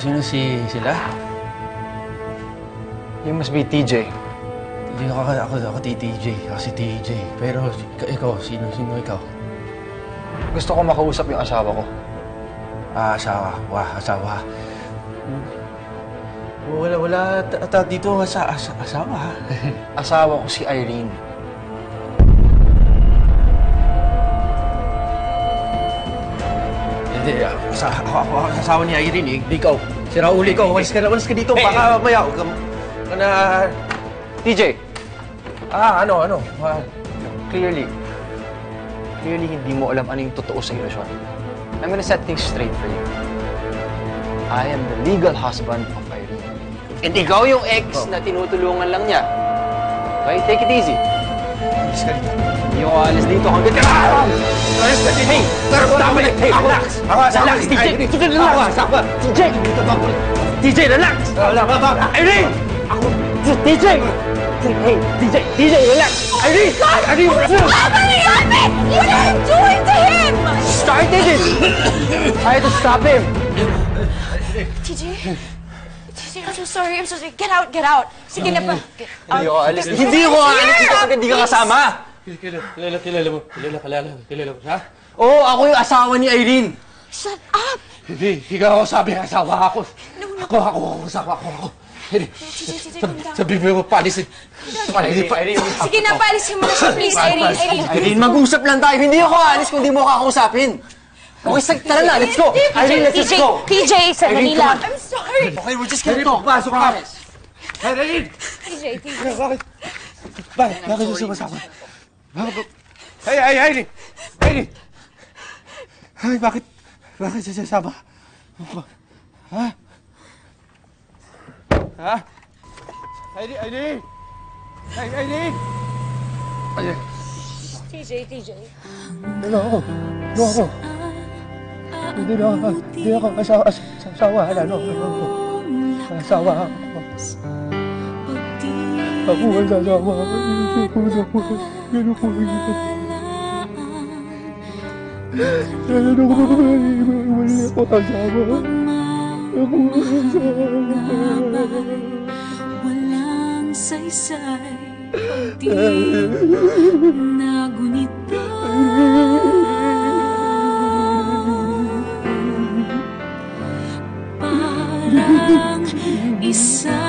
Sino sila? You must be TJ. Ako TJ. Ako si TJ. Pero ikaw, sino ikaw? Gusto ko makausap yung asawa ko. Asawa. Asawa. Wala dito asawa, ha? Asawa ko si Irene. Hindi, ako asawa ni Irene, eh. Ikaw. Si Raul, ikaw. Walis ka dito. Baka maya. TJ! Ano? Clearly, hindi mo alam ano yung totoo sa relasyon. I'm gonna set things straight for you. I am the legal husband of Irene. And ikaw yung ex na tinutulungan lang niya. Okay, take it easy. Walis ka dito. Hindi ako alis dito hanggang ka! Walis ka dito! Hey! Pero tama na! Hey, relax! Ako asawa! Relax, TJ! TJ! TJ, relax! Irene! Ako! TJ! Hey, TJ, relax! Irene! Irene! What nangyari? You didn't do it to him! Started it! I had to stop him! TJ, I'm so sorry. Get out. Sige na pa. Hindi ako alis. Hindi ako alis dito kapag hindi ka kasama! Kilala mo, ha? Oo, ako yung asawa ni Irene! Shut up! Hindi, ikaw ako sabi, asawa ako. Ako, asawa ako. Hindi, TJ, calm down. sabi mo, palisin. Sige na, paalisin mo na siya, please, Irene. Irene, mag-usap lang tayo. Hindi ako alis kung hindi mo ako kakausapin. Okay, tara na, let's go! Irene, let's just go! TJ, sandali lang. I'm sorry. Okay, we're just gonna talk. Pasok ka! Irene! TJ. Bakit yung sumasama? Ay, Irene! Ay, bakit siya sasama? Ha? Irene! TJ. Ano ako? Hindi ako asawa. Asawa ako. Ako ang sasawa. Walang saysay di nagunita. Parang isa